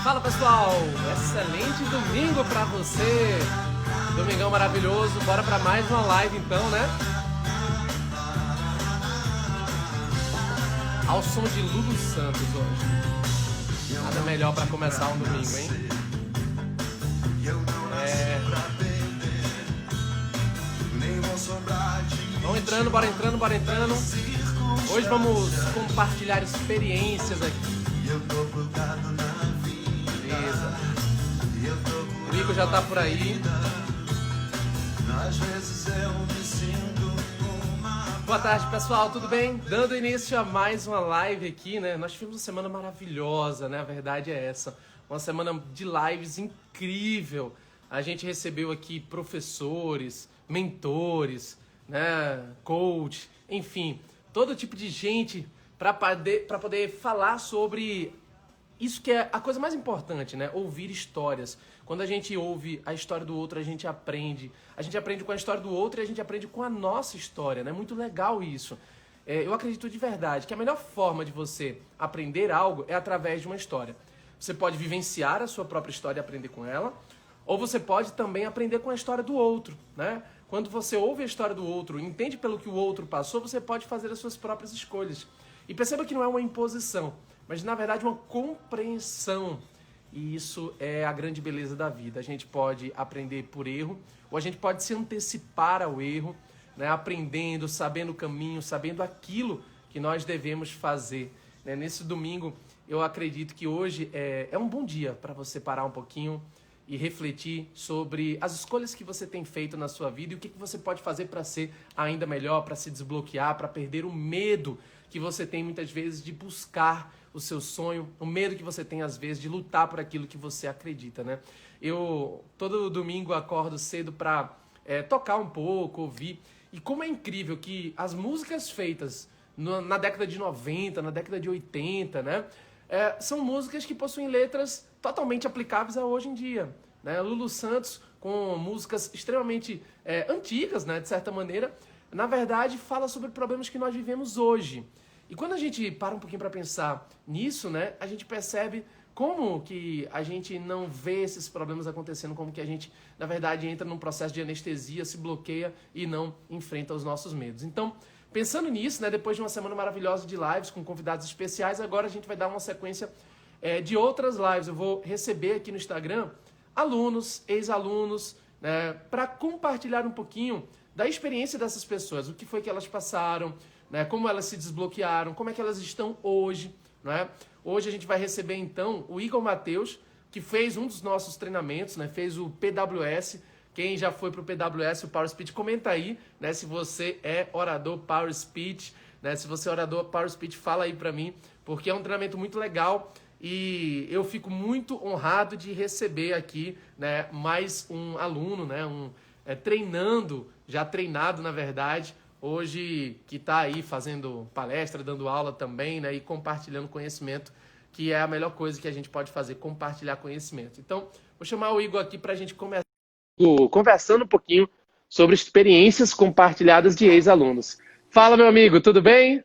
Fala pessoal, excelente domingo pra você. Domingão maravilhoso, bora pra mais uma live então, né? Ao som de Lulu Santos hoje. Nada melhor pra começar um domingo, hein? Vamos entrando, bora entrando, bora entrando. Hoje vamos compartilhar experiências aqui. Beleza. O Igor já tá por aí. Boa tarde, pessoal, tudo bem? Dando início a mais uma live aqui, né? Nós tivemos uma semana maravilhosa, né? A verdade é essa. Uma semana de lives incrível. A gente recebeu aqui professores, mentores, né? Coach, enfim, todo tipo de gente para poder falar sobre isso que é a coisa mais importante, né? Ouvir histórias. Quando a gente ouve a história do outro, a gente aprende. A gente aprende com a história do outro e a gente aprende com a nossa história, né? Muito legal isso. Eu acredito de verdade que a melhor forma de você aprender algo é através de uma história. Você pode vivenciar a sua própria história e aprender com ela, ou você pode também aprender com a história do outro, né? Quando você ouve a história do outro, entende pelo que o outro passou, você pode fazer as suas próprias escolhas. E perceba que não é uma imposição, mas na verdade uma compreensão. E isso é a grande beleza da vida. A gente pode aprender por erro, ou a gente pode se antecipar ao erro, né? Aprendendo, sabendo o caminho, sabendo aquilo que nós devemos fazer, né? Nesse domingo, eu acredito que hoje é um bom dia para você parar um pouquinho e refletir sobre as escolhas que você tem feito na sua vida e o que você pode fazer para ser ainda melhor, para se desbloquear, para perder o medo que você tem muitas vezes de buscar o seu sonho, o medo que você tem às vezes de lutar por aquilo que você acredita, né? Eu todo domingo acordo cedo para tocar um pouco, ouvir, e como é incrível que as músicas feitas na década de 90, na década de 80, né? São músicas que possuem letras totalmente aplicáveis a hoje em dia, né? Lulu Santos, com músicas extremamente antigas, né? De certa maneira, na verdade, fala sobre problemas que nós vivemos hoje. E quando a gente para um pouquinho para pensar nisso, né? A gente percebe como que a gente não vê esses problemas acontecendo, como que a gente, na verdade, entra num processo de anestesia, se bloqueia e não enfrenta os nossos medos. Então, pensando nisso, né, depois de uma semana maravilhosa de lives com convidados especiais, agora a gente vai dar uma sequência de outras lives. Eu vou receber aqui no Instagram alunos, ex-alunos, né, para compartilhar um pouquinho da experiência dessas pessoas, o que foi que elas passaram, né, como elas se desbloquearam, como é que elas estão hoje, né? Hoje a gente vai receber então o Igor Matheus, que fez um dos nossos treinamentos, né, fez o PWS. Quem já foi para o PWS, o Power Speech, comenta aí, né, se você é orador Power Speech, né, se você é orador Power Speech, fala aí para mim, porque é um treinamento muito legal e eu fico muito honrado de receber aqui, né, mais um aluno, né, treinando, já treinado na verdade, hoje que está aí fazendo palestra, dando aula também, né, e compartilhando conhecimento, que é a melhor coisa que a gente pode fazer, compartilhar conhecimento. Então, vou chamar o Igor aqui para a gente começar conversando um pouquinho sobre experiências compartilhadas de ex-alunos. Fala, meu amigo, tudo bem?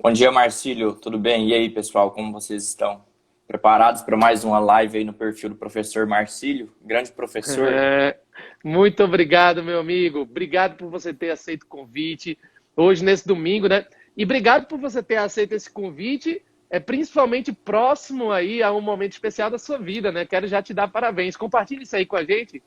Bom dia, Marcílio, tudo bem? E aí, pessoal, como vocês estão? Preparados para mais uma live aí no perfil do professor Marcílio? Grande professor. Muito obrigado, meu amigo. Obrigado por você ter aceito o convite hoje, nesse domingo, né? E obrigado por você ter aceito esse convite, principalmente próximo aí a um momento especial da sua vida, né? Quero já te dar parabéns. Compartilhe isso aí com a gente.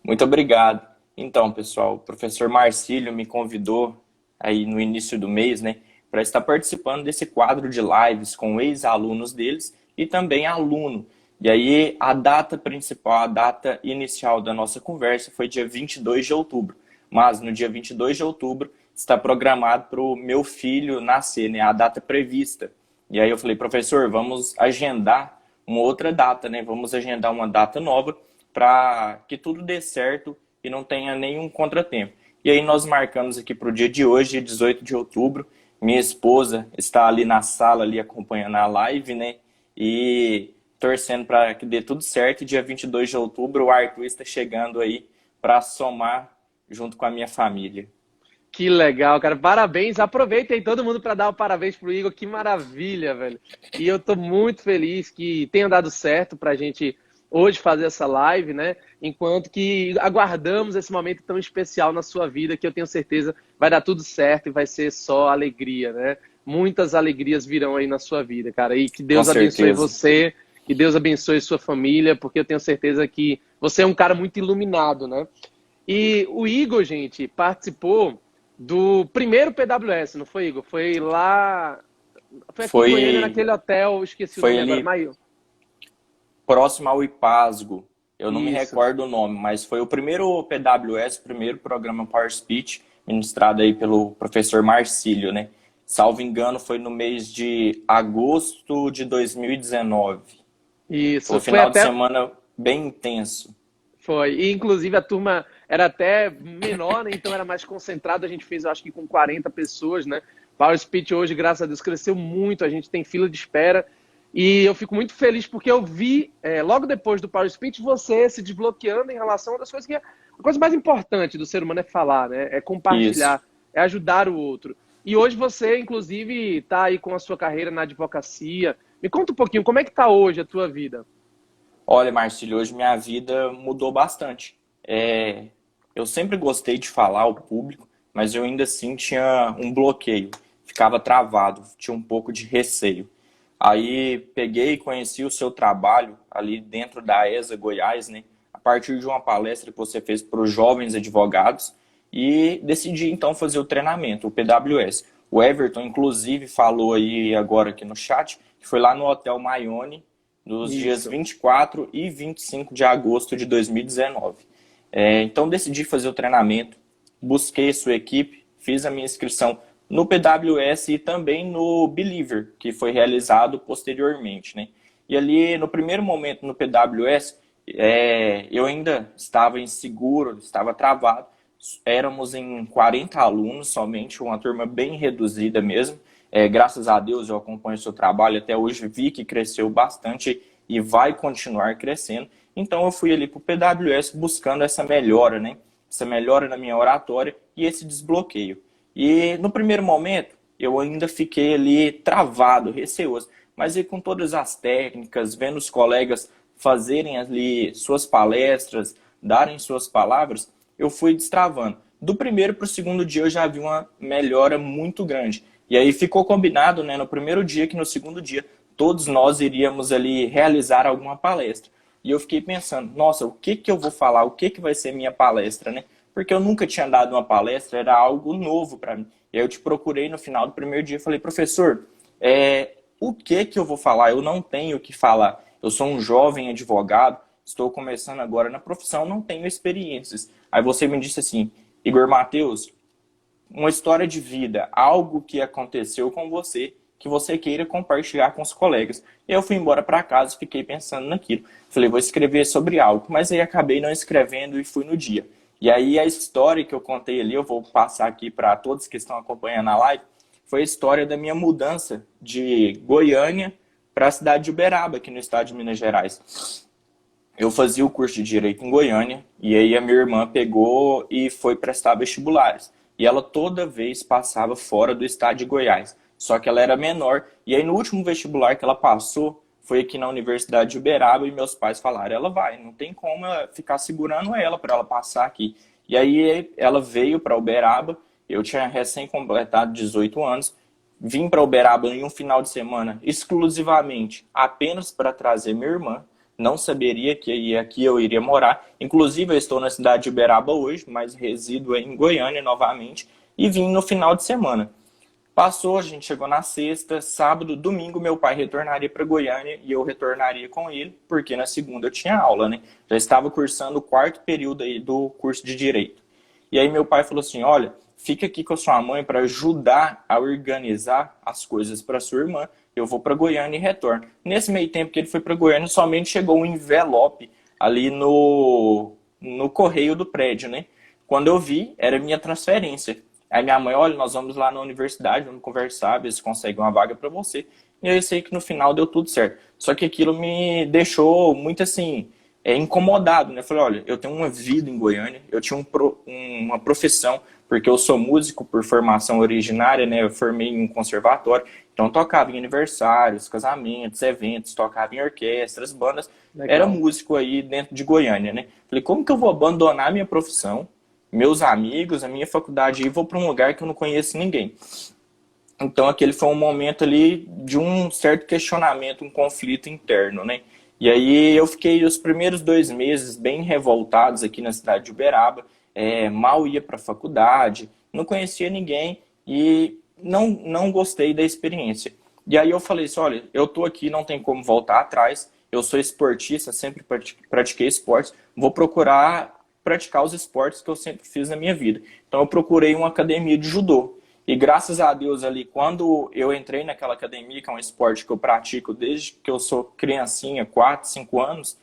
Muito obrigado. Então, pessoal, o professor Marcílio me convidou aí no início do mês, né, para estar participando desse quadro de lives com ex-alunos deles e também aluno. E aí a data principal, a data inicial da nossa conversa foi dia 22 de outubro. Mas no dia 22 de outubro está programado para o meu filho nascer, né, a data prevista. E aí eu falei, professor, vamos agendar uma outra data, né? Vamos agendar uma data nova para que tudo dê certo e não tenha nenhum contratempo. E aí nós marcamos aqui para o dia de hoje, dia 18 de outubro. Minha esposa está ali na sala, ali acompanhando a live, né? E torcendo para que dê tudo certo. Dia 22 de outubro, o Arthur está chegando aí para somar junto com a minha família. Que legal, cara. Parabéns. Aproveita aí todo mundo para dar o parabéns pro Igor. Que maravilha, velho. E eu tô muito feliz que tenha dado certo pra gente hoje fazer essa live, né? Enquanto que aguardamos esse momento tão especial na sua vida, que eu tenho certeza vai dar tudo certo e vai ser só alegria, né? Muitas alegrias virão aí na sua vida, cara. E que Com Deus abençoe certeza. você, que Deus abençoe sua família, porque eu tenho certeza que você é um cara muito iluminado, né? E o Igor, gente, participou do primeiro PWS, não foi, Igor? Foi lá. Foi aqui em Goiânia, Foi, naquele hotel, esqueci o foi nome agora. ali Maio. próximo ao IPASGO. Eu não me Isso. recordo o nome, mas foi o primeiro PWS, o primeiro programa Power Speech, ministrado aí pelo professor Marcílio, né? Salvo engano, foi no mês de agosto de 2019. Foi um Isso. Foi final de até. semana bem intenso. Foi. E, inclusive, a turma era até menor, né? Então era mais concentrado. A gente fez, eu acho que com 40 pessoas, né? Power Speech hoje, graças a Deus, cresceu muito. A gente tem fila de espera. E eu fico muito feliz porque eu vi, logo depois do Power Speech, você se desbloqueando em relação a das coisas que a coisa mais importante do ser humano é falar, né? É Isso. compartilhar, é ajudar o outro. E hoje você, inclusive, está aí com a sua carreira na advocacia. Me conta um pouquinho, como é que está hoje a tua vida? Olha, Marcílio, hoje minha vida mudou bastante. Eu sempre gostei de falar ao público, mas eu ainda assim tinha um bloqueio, ficava travado, tinha um pouco de receio. Aí peguei e conheci o seu trabalho ali dentro da ESA Goiás, né? A partir de uma palestra que você fez para os jovens advogados e decidi então fazer o treinamento, o PWS. O Everton, inclusive, falou aí agora aqui no chat que foi lá no Hotel Maione nos dias Isso. 24 e 25 de agosto de 2019. Então decidi fazer o treinamento, busquei sua equipe, fiz a minha inscrição no PWS e também no Believer, que foi realizado posteriormente, né? E ali, no primeiro momento no PWS, eu ainda estava inseguro, estava travado. Éramos em 40 alunos somente, uma turma bem reduzida mesmo. Graças a Deus eu acompanho o seu trabalho, até hoje vi que cresceu bastante e vai continuar crescendo. Então eu fui ali para o PWS buscando essa melhora, né? Essa melhora na minha oratória e esse desbloqueio. E no primeiro momento, eu ainda fiquei ali travado, receoso. Mas aí com todas as técnicas, vendo os colegas fazerem ali suas palestras, darem suas palavras, eu fui destravando. Do primeiro para o segundo dia eu já vi uma melhora muito grande. E aí ficou combinado, né, no primeiro dia que no segundo dia todos nós iríamos ali realizar alguma palestra. E eu fiquei pensando, nossa, o que que eu vou falar? O que que vai ser minha palestra, né? Porque eu nunca tinha dado uma palestra, era algo novo para mim. E aí eu te procurei no final do primeiro dia e falei, professor, o que que eu vou falar? Eu não tenho o que falar. Eu sou um jovem advogado, estou começando agora na profissão, não tenho experiências. Aí você me disse assim, Igor Mateus, uma história de vida, algo que aconteceu com você, que você queira compartilhar com os colegas. E eu fui embora para casa e fiquei pensando naquilo. Falei, vou escrever sobre algo, mas aí acabei não escrevendo e fui no dia. E aí a história que eu contei ali, eu vou passar aqui para todos que estão acompanhando a live, foi a história da minha mudança de Goiânia para a cidade de Uberaba, aqui no estado de Minas Gerais. Eu fazia o curso de Direito em Goiânia, e aí a minha irmã pegou e foi prestar vestibulares. E ela toda vez passava fora do estado de Goiás, só que ela era menor. E aí no último vestibular que ela passou, foi aqui na Universidade de Uberaba, e meus pais falaram, ela vai, não tem como ficar segurando ela para ela passar aqui. E aí ela veio para Uberaba, eu tinha recém-completado 18 anos, vim para Uberaba em um final de semana exclusivamente apenas para trazer minha irmã. Não saberia que aqui eu iria morar. Inclusive, eu estou na cidade de Uberaba hoje, mas resido em Goiânia novamente. E vim no final de semana. Passou, a gente chegou na sexta, sábado, domingo, meu pai retornaria para Goiânia e eu retornaria com ele, porque na segunda eu tinha aula, né? Já estava cursando o quarto período aí do curso de Direito. E aí meu pai falou assim, olha, fica aqui com a sua mãe para ajudar a organizar as coisas para sua irmã. Eu vou para Goiânia e retorno. Nesse meio tempo que ele foi para Goiânia, somente chegou um envelope ali no correio do prédio, né? Quando eu vi, era minha transferência. Aí minha mãe, olha, nós vamos lá na universidade, vamos conversar, ver se consegue uma vaga para você. E eu sei que no final deu tudo certo. Só que aquilo me deixou muito assim, incomodado, né? Falei, olha, eu tenho uma vida em Goiânia, eu tinha uma profissão, porque eu sou músico por formação originária, né? Eu formei em um conservatório, então tocava em aniversários, casamentos, eventos, tocava em orquestras, bandas, era Legal. músico aí dentro de Goiânia, né? Falei, como que eu vou abandonar minha profissão, meus amigos, a minha faculdade e vou para um lugar que eu não conheço ninguém? Então aquele foi um momento ali de um certo questionamento, um conflito interno, né? E aí eu fiquei os primeiros 2 meses bem revoltados aqui na cidade de Uberaba, mal ia para a faculdade, não conhecia ninguém e não gostei da experiência. E aí eu falei assim, olha, eu tô aqui, não tem como voltar atrás, eu sou esportista, sempre pratiquei esportes, vou procurar praticar os esportes que eu sempre fiz na minha vida. Então eu procurei uma academia de judô. E graças a Deus ali, quando eu entrei naquela academia, que é um esporte que eu pratico desde que eu sou criancinha, 4, 5 anos,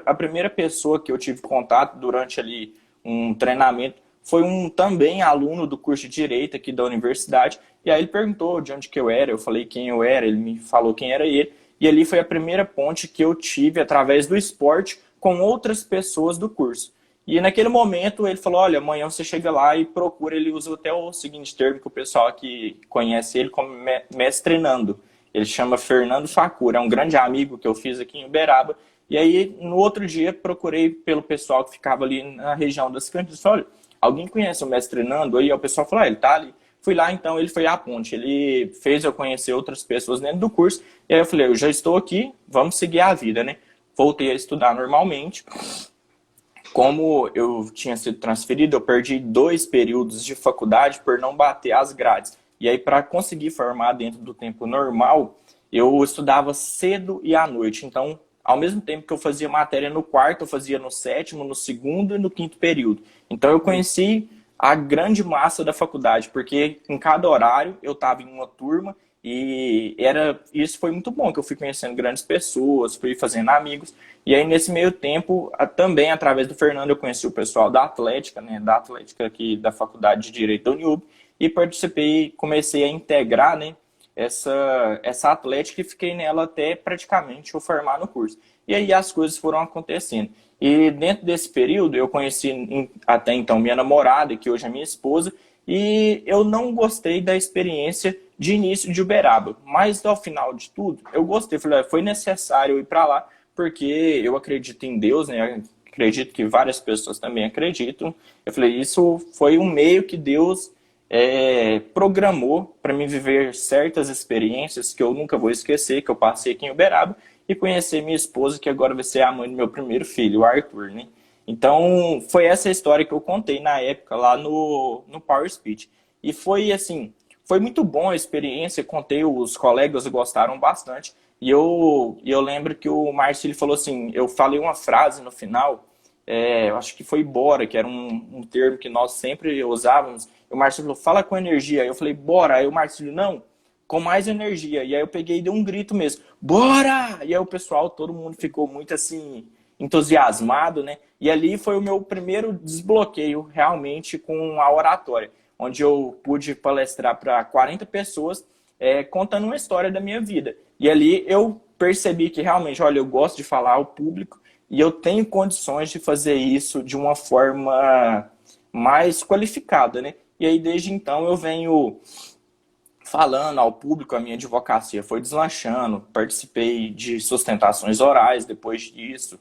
a primeira pessoa que eu tive contato durante ali um treinamento foi um também aluno do curso de Direito aqui da universidade. E aí ele perguntou de onde que eu era, eu falei quem eu era, ele me falou quem era ele. E ali foi a primeira ponte que eu tive através do esporte com outras pessoas do curso. E naquele momento ele falou, olha, amanhã você chega lá e procura, ele usa até o seguinte termo que o pessoal que conhece ele como mestreinando. Ele chama Fernando Facura, é um grande amigo que eu fiz aqui em Uberaba. E aí, no outro dia, procurei pelo pessoal que ficava ali na região das Campinas. Falei, olha, alguém conhece o mestreinando? Aí o pessoal falou, ele tá ali. Fui lá, então, ele foi à ponte. Ele fez eu conhecer outras pessoas dentro do curso. E aí eu falei, eu já estou aqui, vamos seguir a vida, né? Voltei a estudar normalmente. Como eu tinha sido transferido, eu perdi 2 períodos de faculdade por não bater as grades. E aí, para conseguir formar dentro do tempo normal, eu estudava cedo e à noite. Então, ao mesmo tempo que eu fazia matéria no quarto, eu fazia no sétimo, no segundo e no quinto período. Então, eu conheci a grande massa da faculdade, porque em cada horário eu estava em uma turma e isso foi muito bom, que eu fui conhecendo grandes pessoas, fui fazendo amigos. E aí, nesse meio tempo, também através do Fernando, eu conheci o pessoal da Atlética, né, da Atlética aqui da Faculdade de Direito da Uniub, e participei, comecei a integrar, né, essa Atlética e fiquei nela até praticamente eu formar no curso. E aí as coisas foram acontecendo. E dentro desse período, eu conheci até então minha namorada, que hoje é minha esposa, e eu não gostei da experiência de início de Uberaba, mas ao final de tudo, eu gostei. Falei, foi necessário ir para lá, porque eu acredito em Deus, né? Acredito que várias pessoas também acreditam. Eu falei, isso foi um meio que Deus programou para mim viver certas experiências que eu nunca vou esquecer, que eu passei aqui em Uberaba, e conhecer minha esposa, que agora vai ser a mãe do meu primeiro filho, o Arthur, né? Então, foi essa história que eu contei na época lá no Power Speech. E foi assim, foi muito bom a experiência, contei, os colegas gostaram bastante. E eu lembro que o Márcio ele falou assim, eu falei uma frase no final, eu acho que foi bora, que era um termo que nós sempre usávamos. E o Márcio falou, fala com energia. Aí eu falei, bora. Aí o Márcio, não, com mais energia. E aí eu peguei e dei um grito mesmo, bora! E aí o pessoal, todo mundo ficou muito assim, entusiasmado, né? E ali foi o meu primeiro desbloqueio realmente com a oratória, onde eu pude palestrar para 40 pessoas, contando uma história da minha vida. E ali eu percebi que realmente, olha, eu gosto de falar ao público e eu tenho condições de fazer isso de uma forma mais qualificada, né? E aí desde então eu venho falando ao público, a minha advocacia foi deslanchando, participei de sustentações orais depois disso,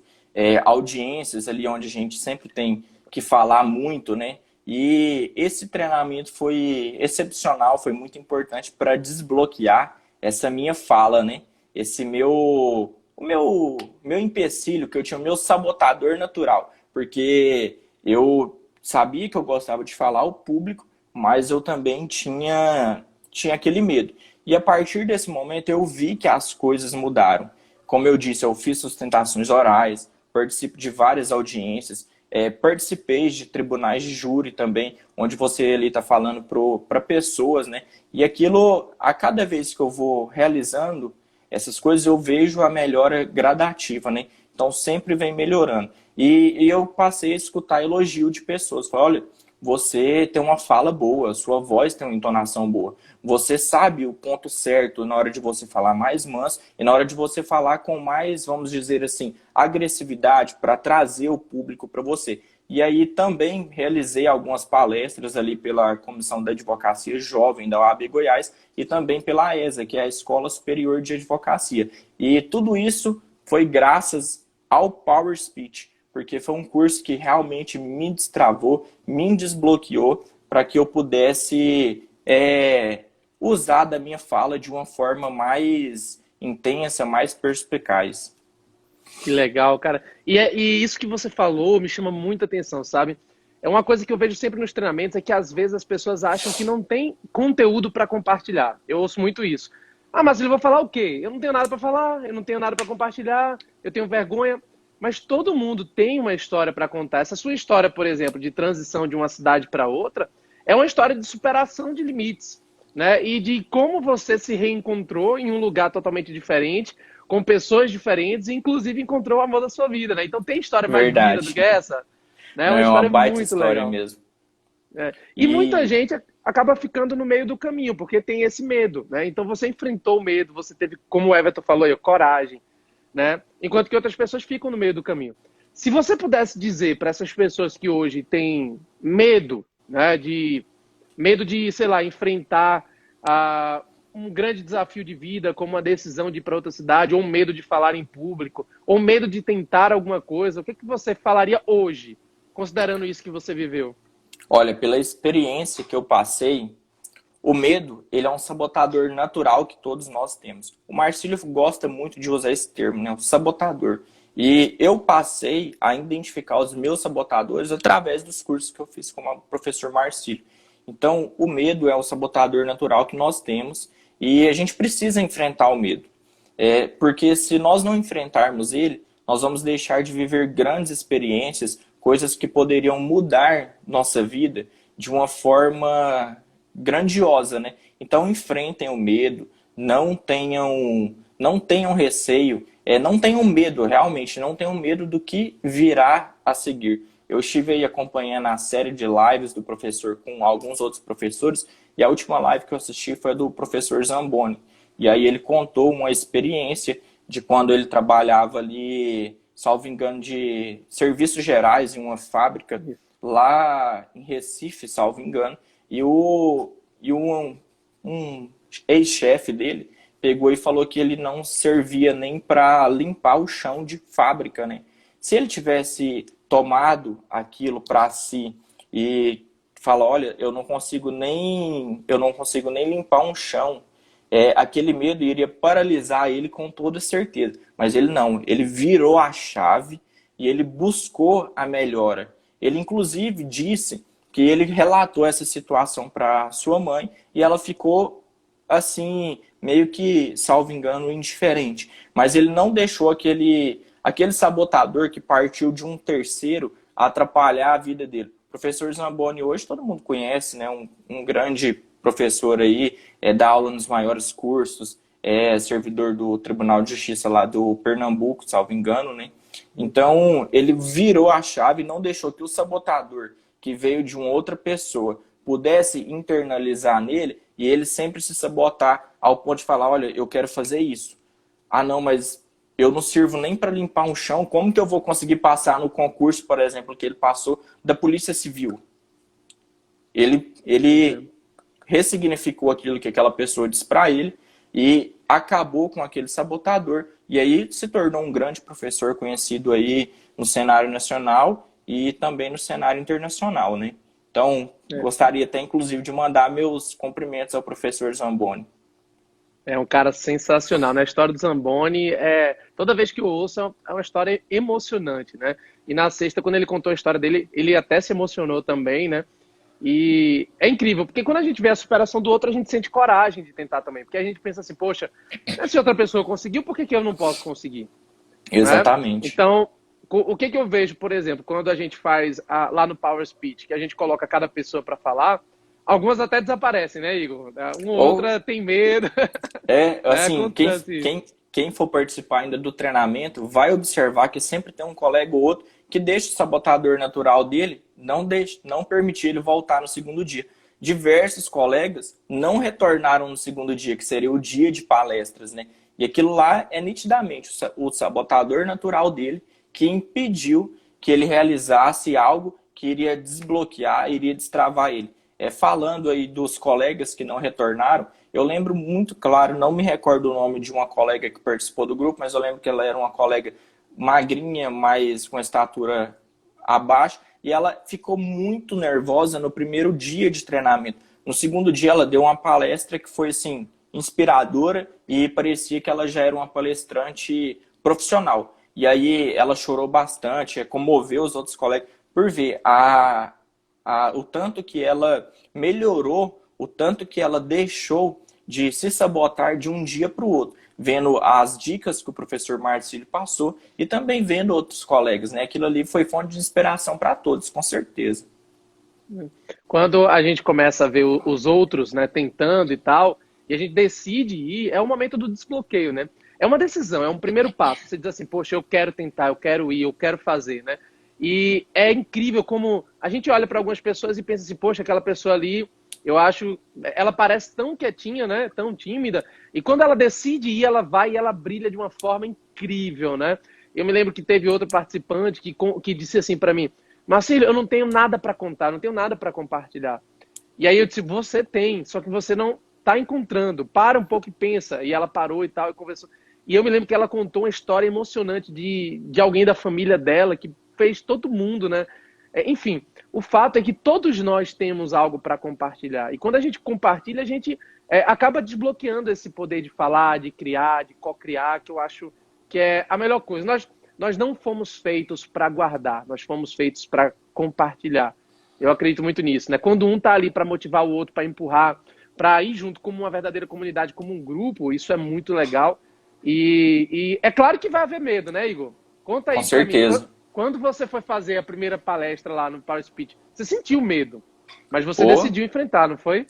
audiências ali onde a gente sempre tem que falar muito, né? E esse treinamento foi excepcional, foi muito importante para desbloquear essa minha fala, né? Esse o meu empecilho que eu tinha, o meu sabotador natural, porque eu sabia que eu gostava de falar ao público, mas eu também tinha aquele medo. E a partir desse momento eu vi que as coisas mudaram. Como eu disse, eu fiz sustentações orais, participo de várias audiências, participei de tribunais de júri também, onde você ali está falando para pessoas, né? E aquilo, a cada vez que eu vou realizando essas coisas, eu vejo a melhora gradativa, né? Então sempre vem melhorando. E eu passei a escutar elogio de pessoas. Falei, olha, você tem uma fala boa, sua voz tem uma entonação boa. Você sabe o ponto certo na hora de você falar mais manso e na hora de você falar com mais, vamos dizer assim, agressividade para trazer o público para você. E aí também realizei algumas palestras ali pela Comissão da Advocacia Jovem da OAB Goiás e também pela AESA, que é a Escola Superior de Advocacia. E tudo isso foi graças ao Power Speech, porque foi um curso que realmente me destravou, me desbloqueou para que eu pudesse usar da minha fala de uma forma mais intensa, mais perspicaz. Que legal, cara. E isso que você falou me chama muita atenção, sabe? É uma coisa que eu vejo sempre nos treinamentos, é que às vezes as pessoas acham que não tem conteúdo para compartilhar. Eu ouço muito isso. Ah, mas eu vou falar o quê? Eu não tenho nada para falar, eu não tenho nada para compartilhar, eu tenho vergonha. Mas todo mundo tem uma história para contar. Essa sua história, por exemplo, de transição de uma cidade para outra, é uma história de superação de limites, né? E de como você se reencontrou em um lugar totalmente diferente, com pessoas diferentes, e inclusive encontrou o amor da sua vida, né? Então tem história mais linda do Verdade. que essa, né? É Não uma é uma história baita muito história legal. mesmo. E muita E gente acaba ficando no meio do caminho, porque tem esse medo, né? Então você enfrentou o medo, você teve, como o Everton falou aí, coragem, né? Enquanto que outras pessoas ficam no meio do caminho. Se você pudesse dizer para essas pessoas que hoje têm medo, né, de, sei lá, enfrentar um grande desafio de vida, como uma decisão de ir para outra cidade, ou um medo de falar em público, ou medo de tentar alguma coisa, o que que você falaria hoje, considerando isso que você viveu? olha, pela experiência que eu passei, o medo, ele é um sabotador natural que todos nós temos. O Marcílio gosta muito de usar esse termo, né? O sabotador. E eu passei a identificar os meus sabotadores através dos cursos que eu fiz com o professor Marcílio. Então, o medo é um sabotador natural que nós temos e a gente precisa enfrentar o medo. Porque se nós não enfrentarmos ele, nós vamos deixar de viver grandes experiências, coisas que poderiam mudar nossa vida de uma forma grandiosa, né? Então enfrentem o medo, não tenham receio, não tenham medo, realmente, não tenham medo do que virá a seguir. Eu estive aí acompanhando a série de lives do professor com alguns outros professores, e a última live que eu assisti foi a do professor Zamboni. E aí ele contou uma experiência de quando ele trabalhava ali, salvo engano, de serviços gerais em uma fábrica lá em Recife, salvo engano, e um ex-chefe dele pegou e falou que ele não servia nem para limpar o chão de fábrica, né? Se ele tivesse tomado aquilo para si e fala, olha, eu não consigo nem limpar um chão, aquele medo iria paralisar ele com toda certeza. Mas ele não, ele virou a chave e ele buscou a melhora. Ele inclusive disse que ele relatou essa situação para sua mãe e ela ficou assim, meio que, salvo engano, indiferente. Mas ele não deixou aquele sabotador que partiu de um terceiro atrapalhar a vida dele. O professor Zamboni hoje todo mundo conhece, né? Um grande professor aí, dá aula nos maiores cursos, é servidor do Tribunal de Justiça lá do Pernambuco, salvo engano, né? Então, ele virou a chave e não deixou que o sabotador que veio de uma outra pessoa pudesse internalizar nele e ele sempre se sabotar ao ponto de falar, olha, eu quero fazer isso. Ah, não, mas eu não sirvo nem para limpar um chão, como que eu vou conseguir passar no concurso, por exemplo, que ele passou da Polícia Civil? Ele ressignificou aquilo que aquela pessoa disse para ele e acabou com aquele sabotador. E aí se tornou um grande professor conhecido aí no cenário nacional e também no cenário internacional, né? Então, gostaria até inclusive de mandar meus cumprimentos ao professor Zamboni. É um cara sensacional, né? A história do Zamboni, toda vez que eu ouço, é uma história emocionante, né? E na sexta, quando ele contou a história dele, ele até se emocionou também, né? E é incrível, porque quando a gente vê a superação do outro, a gente sente coragem de tentar também. Porque a gente pensa assim, poxa, se outra pessoa conseguiu, por que que eu não posso conseguir? Né? Exatamente. Então, o que que eu vejo, por exemplo, quando a gente faz lá no Power Speech, que a gente coloca cada pessoa para falar, algumas até desaparecem, né, Igor? Uma ou Ou outra tem medo. Né? assim, quem, Acontece. quem, quem for participar ainda do treinamento vai observar que sempre tem um colega ou outro que deixa o sabotador natural dele, não permitir ele voltar no segundo dia. Diversos colegas não retornaram no segundo dia, que seria o dia de palestras, né? E aquilo lá é nitidamente o sabotador natural dele que impediu que ele realizasse algo que iria desbloquear, iria destravar ele. Falando aí dos colegas que não retornaram, eu lembro muito claro, não me recordo o nome de uma colega que participou do grupo, mas eu lembro que ela era uma colega magrinha, mas com estatura abaixo, e ela ficou muito nervosa no primeiro dia de treinamento. No segundo dia ela deu uma palestra que foi assim, inspiradora, e parecia que ela já era uma palestrante profissional. E aí ela chorou bastante, comoveu os outros colegas por ver o tanto que ela melhorou, o tanto que ela deixou de se sabotar de um dia para o outro, vendo as dicas que o professor Marcílio passou e também vendo outros colegas, né? Aquilo ali foi fonte de inspiração para todos, com certeza. Quando a gente começa a ver os outros, né, tentando e tal, e a gente decide ir, é o momento do desbloqueio, né? É uma decisão, é um primeiro passo. Você diz assim, poxa, eu quero tentar, eu quero ir, eu quero fazer, né? E é incrível como a gente olha para algumas pessoas e pensa assim, poxa, aquela pessoa ali, eu acho, ela parece tão quietinha, né? Tão tímida. E quando ela decide ir, ela vai e ela brilha de uma forma incrível, né? Eu me lembro que teve outro participante que disse assim para mim, Marcílio, eu não tenho nada para contar, não tenho nada para compartilhar. E aí eu disse, você tem, só que você não está encontrando. Para um pouco e pensa. E ela parou e tal, e conversou. E eu me lembro que ela contou uma história emocionante de alguém da família dela, que fez todo mundo, né? Enfim, o fato é que todos nós temos algo para compartilhar. E quando a gente compartilha, a gente acaba desbloqueando esse poder de falar, de criar, de co-criar, que eu acho que é a melhor coisa. Nós não fomos feitos para guardar, nós fomos feitos para compartilhar. Eu acredito muito nisso, né? Quando um tá ali para motivar o outro, para empurrar, para ir junto como uma verdadeira comunidade, como um grupo, isso é muito legal. E é claro que vai haver medo, né, Igor? Conta Com aí para mim. certeza. Quando você foi fazer a primeira palestra lá no Power Speech, você sentiu medo, mas você Ou decidiu enfrentar, não foi?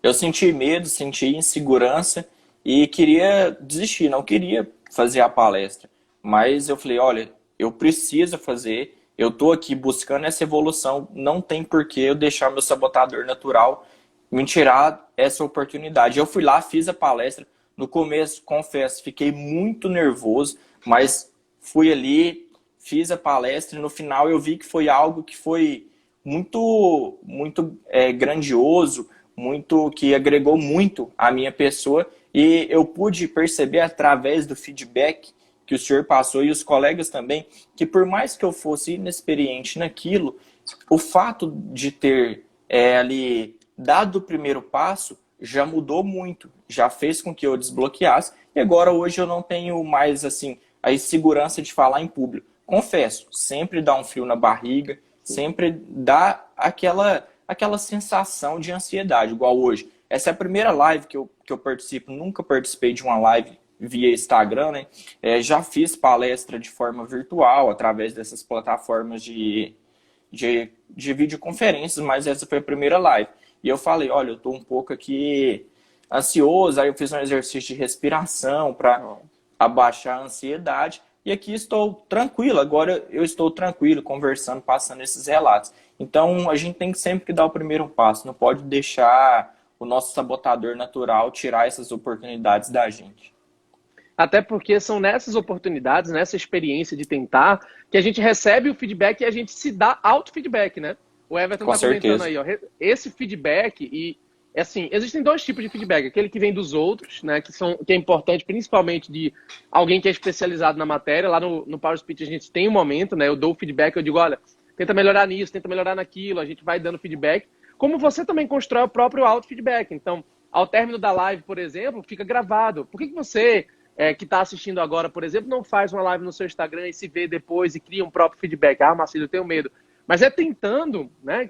eu senti medo, senti insegurança e queria desistir, não queria fazer a palestra. Mas eu falei, olha, eu preciso fazer, eu estou aqui buscando essa evolução, não tem por que eu deixar meu sabotador natural me tirar essa oportunidade. Eu fui lá, fiz a palestra, no começo, confesso, fiquei muito nervoso, mas fui ali, fiz a palestra e no final eu vi que foi algo que foi muito grandioso, muito que agregou muito à minha pessoa e eu pude perceber através do feedback que o senhor passou e os colegas também, que por mais que eu fosse inexperiente naquilo, o fato de ter ali dado o primeiro passo já mudou muito, já fez com que eu desbloqueasse e agora hoje eu não tenho mais assim a insegurança de falar em público. Confesso, sempre dá um frio na barriga, sempre dá aquela sensação de ansiedade, igual hoje. Essa é a primeira live que eu participo, nunca participei de uma live via Instagram, né? Já fiz palestra de forma virtual, através dessas plataformas de videoconferências, mas essa foi a primeira live. E eu falei, olha, eu estou um pouco aqui ansioso, aí eu fiz um exercício de respiração para abaixar a ansiedade. E aqui estou tranquilo, agora eu estou tranquilo, conversando, passando esses relatos. Então, a gente tem sempre que dar o primeiro passo, não pode deixar o nosso sabotador natural tirar essas oportunidades da gente. Até porque são nessas oportunidades, nessa experiência de tentar, que a gente recebe o feedback e a gente se dá auto-feedback, né? O Everton Com está comentando certeza. aí, ó, esse feedback e assim, existem dois tipos de feedback, aquele que vem dos outros, né, que é importante principalmente de alguém que é especializado na matéria. Lá no Power Speech a gente tem um momento, né, eu dou o feedback, eu digo, olha, tenta melhorar nisso, tenta melhorar naquilo, a gente vai dando feedback, como você também constrói o próprio auto-feedback. Então, ao término da live, por exemplo, fica gravado. Por que você, que está assistindo agora, por exemplo, não faz uma live no seu Instagram e se vê depois e cria um próprio feedback? Ah, Marcílio, eu tenho medo. Mas é tentando, né,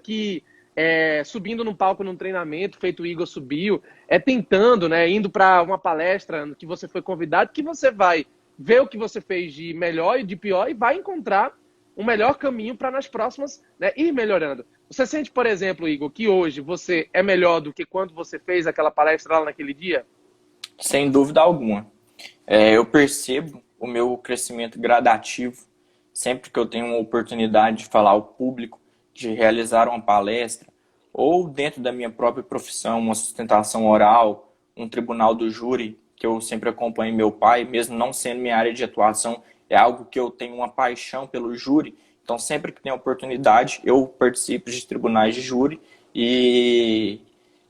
subindo num palco, num treinamento, feito o Igor subiu, tentando, né, indo para uma palestra que você foi convidado, que você vai ver o que você fez de melhor e de pior e vai encontrar um melhor caminho para nas próximas, né, ir melhorando. Você sente, por exemplo, Igor, que hoje você é melhor do que quando você fez aquela palestra lá naquele dia? Sem dúvida alguma. Eu percebo o meu crescimento gradativo sempre que eu tenho uma oportunidade de falar ao público, de realizar uma palestra, ou dentro da minha própria profissão, uma sustentação oral, um tribunal do júri, que eu sempre acompanho meu pai, mesmo não sendo minha área de atuação, é algo que eu tenho uma paixão pelo júri, Então, sempre que tem oportunidade, eu participo de tribunais de júri e,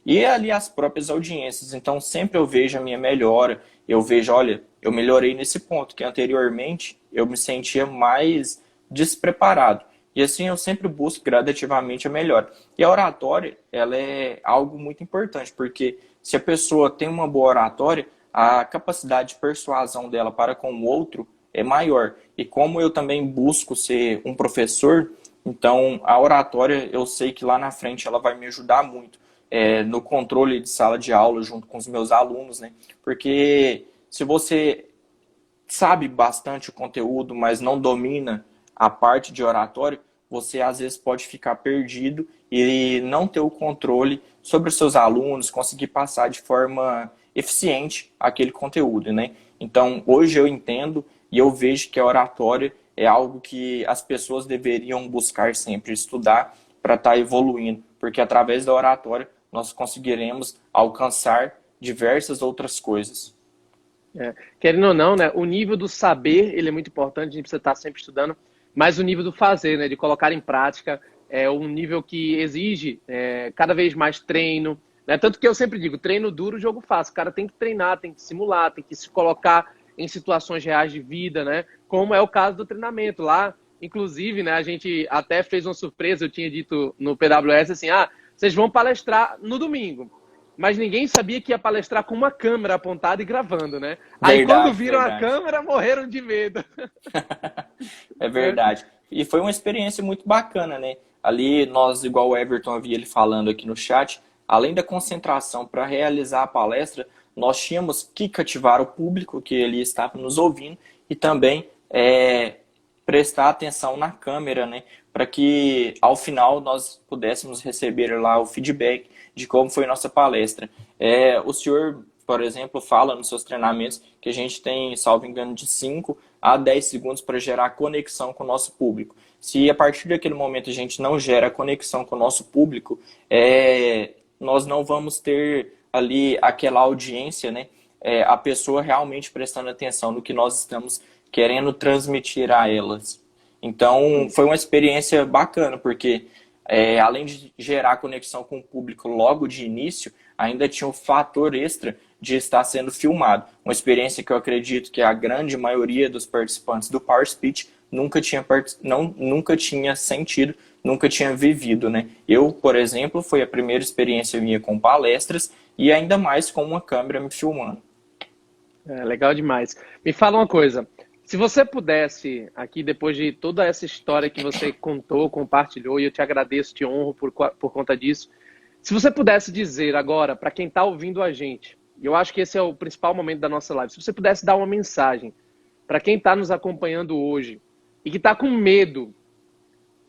e ali as próprias audiências. Então, sempre eu vejo a minha melhora, eu vejo, olha, eu melhorei nesse ponto, que anteriormente eu me sentia mais despreparado. E assim eu sempre busco gradativamente a melhora. E a oratória, ela é algo muito importante, porque se a pessoa tem uma boa oratória, a capacidade de persuasão dela para com o outro é maior. E como eu também busco ser um professor, então a oratória eu sei que lá na frente ela vai me ajudar muito no controle de sala de aula junto com os meus alunos, né? Porque se você sabe bastante o conteúdo, mas não domina a parte de oratório, você às vezes pode ficar perdido e não ter o controle sobre os seus alunos, conseguir passar de forma eficiente aquele conteúdo, né? Então, hoje eu entendo e eu vejo que a oratória é algo que as pessoas deveriam buscar sempre estudar para estar evoluindo, porque através da oratória nós conseguiremos alcançar diversas outras coisas. Querendo ou não, né, o nível do saber, ele é muito importante, a gente precisa estar sempre estudando, mas o nível do fazer, né, de colocar em prática, é um nível que exige cada vez mais treino, né? Tanto que eu sempre digo, treino duro, jogo fácil. O cara tem que treinar, tem que simular, tem que se colocar em situações reais de vida, né? Como é o caso do treinamento lá. Inclusive, né, a gente até fez uma surpresa, eu tinha dito no PWS assim, vocês vão palestrar no domingo. Mas ninguém sabia que ia palestrar com uma câmera apontada e gravando, né? Aí quando Verdade, viram a verdade. câmera, morreram de medo. É É, verdade. E foi uma experiência muito bacana, né? Ali nós, igual o Everton havia ele falando aqui no chat, além da concentração para realizar a palestra, nós tínhamos que cativar o público que ele estava nos ouvindo e também prestar atenção na câmera, né? Para que ao final nós pudéssemos receber lá o feedback de como foi nossa palestra. O senhor, por exemplo, fala nos seus treinamentos que a gente tem, salvo engano, de 5 a 10 segundos para gerar conexão com o nosso público. Se a partir daquele momento a gente não gera conexão com o nosso público, nós não vamos ter ali aquela audiência, né? A pessoa realmente prestando atenção no que nós estamos querendo transmitir a elas. Então, foi uma experiência bacana, porque além de gerar conexão com o público logo de início, ainda tinha o fator extra de estar sendo filmado. Uma experiência que eu acredito que a grande maioria dos participantes do Power Speech nunca tinha sentido, nunca tinha vivido, né? Eu, por exemplo, foi a primeira experiência minha com palestras e ainda mais com uma câmera me filmando. legal demais. Me fala uma coisa. Se você pudesse, aqui, depois de toda essa história que você contou, compartilhou, e eu te agradeço, te honro por conta disso, se você pudesse dizer agora, para quem está ouvindo a gente, e eu acho que esse é o principal momento da nossa live, se você pudesse dar uma mensagem para quem está nos acompanhando hoje e que está com medo,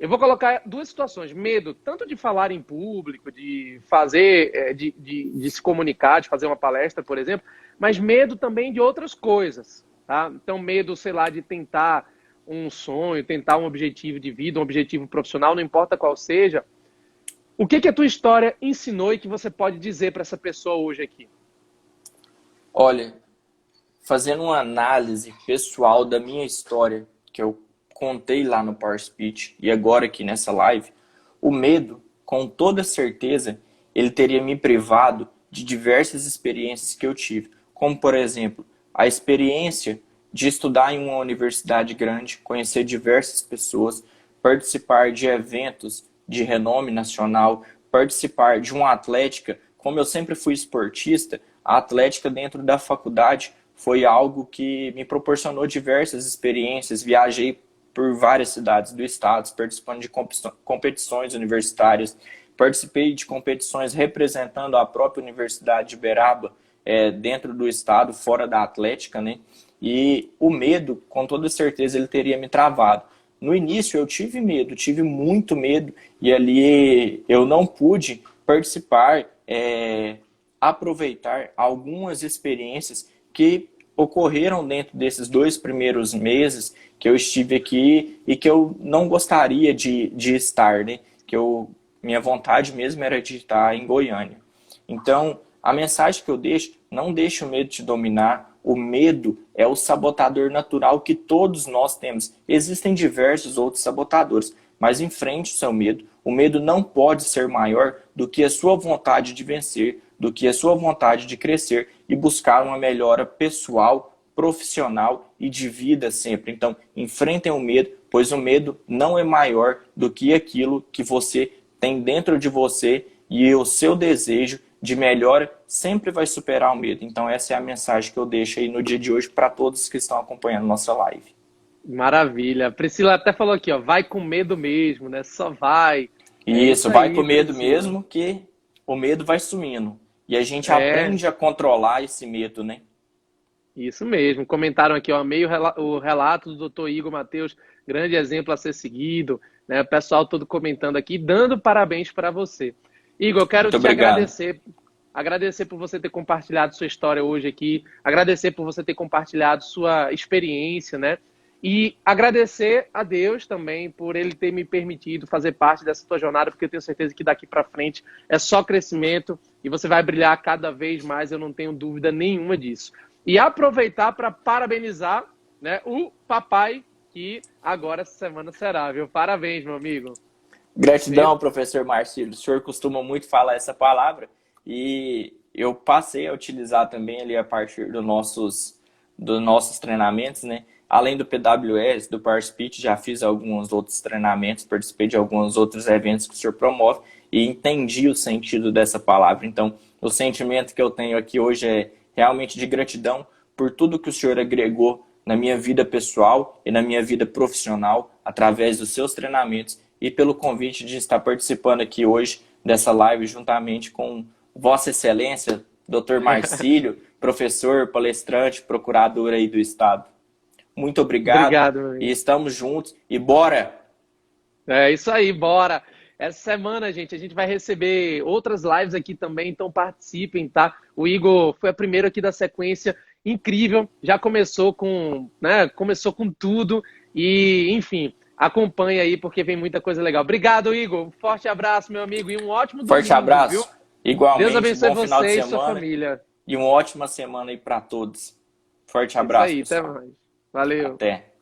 eu vou colocar duas situações. Medo, tanto de falar em público, de fazer, de se comunicar, de fazer uma palestra, por exemplo, mas medo também de outras coisas. Tá? Então, medo, sei lá, de tentar um sonho, tentar um objetivo de vida, um objetivo profissional, não importa qual seja. O que a tua história ensinou e que você pode dizer para essa pessoa hoje aqui? Olha, fazendo uma análise pessoal da minha história, que eu contei lá no Power Speech e agora aqui nessa live, o medo, com toda certeza, ele teria me privado de diversas experiências que eu tive. Como, por exemplo, a experiência de estudar em uma universidade grande, conhecer diversas pessoas, participar de eventos de renome nacional, participar de uma atlética. Como eu sempre fui esportista, a atlética dentro da faculdade foi algo que me proporcionou diversas experiências. Viajei por várias cidades do estado, participando de competições universitárias. Participei de competições representando a própria Universidade de Uberaba, dentro do estado, fora da atlética, né? E o medo, com toda certeza, ele teria me travado. No início eu tive medo, tive muito medo, e ali eu não pude participar, aproveitar algumas experiências que ocorreram dentro desses 2 primeiros meses que eu estive aqui e que eu não gostaria de estar, né? Minha vontade mesmo era de estar em Goiânia. Então, a mensagem que eu deixo, não deixe o medo te dominar, o medo é o sabotador natural que todos nós temos. Existem diversos outros sabotadores, mas enfrente o seu medo. O medo não pode ser maior do que a sua vontade de vencer, do que a sua vontade de crescer e buscar uma melhora pessoal, profissional e de vida sempre. Então, enfrentem o medo, pois o medo não é maior do que aquilo que você tem dentro de você e o seu desejo de melhora sempre vai superar o medo. Então, essa é a mensagem que eu deixo aí no dia de hoje para todos que estão acompanhando nossa live. Maravilha. A Priscila até falou aqui, ó, vai com medo mesmo, né? Só vai. Isso, vai aí, com medo Priscila. mesmo, que o medo vai sumindo. E a gente É, aprende a controlar esse medo, né? isso mesmo. Comentaram aqui, ó, amei o relato do Dr. Igor Matheus, grande exemplo a ser seguido, né? O pessoal todo comentando aqui, dando parabéns para você. Igor, eu quero Muito te obrigado. agradecer por você ter compartilhado sua história hoje aqui, agradecer por você ter compartilhado sua experiência, né? E agradecer a Deus também por Ele ter me permitido fazer parte dessa tua jornada, porque eu tenho certeza que daqui para frente é só crescimento e você vai brilhar cada vez mais, eu não tenho dúvida nenhuma disso. E aproveitar para parabenizar, né, o papai, que agora essa semana será, viu? Parabéns, meu amigo. Gratidão, professor Marcílio. O senhor costuma muito falar essa palavra e eu passei a utilizar também ali a partir dos nossos treinamentos, né? Além do PWS, do Power Speech, já fiz alguns outros treinamentos, participei de alguns outros eventos que o senhor promove e entendi o sentido dessa palavra. Então, o sentimento que eu tenho aqui hoje é realmente de gratidão por tudo que o senhor agregou na minha vida pessoal e na minha vida profissional através dos seus treinamentos e pelo convite de estar participando aqui hoje dessa live juntamente com Vossa Excelência, Dr. Marcílio, professor, palestrante, procurador aí do Estado. Muito obrigado, Obrigado, meu amigo. e estamos juntos e bora! É isso aí, bora! Essa semana, gente, a gente vai receber outras lives aqui também, então participem, tá? O Igor foi a primeira aqui da sequência, incrível, já começou com, né, começou com tudo e, enfim, acompanha aí porque vem muita coisa legal. Obrigado, Igor, um forte abraço, meu amigo, e um ótimo Forte domingo, abraço, viu? igualmente, Deus abençoe bom final de você e sua semana família. e uma ótima semana aí para todos. Forte Isso abraço, aí, até pessoal. mais. Valeu. Até.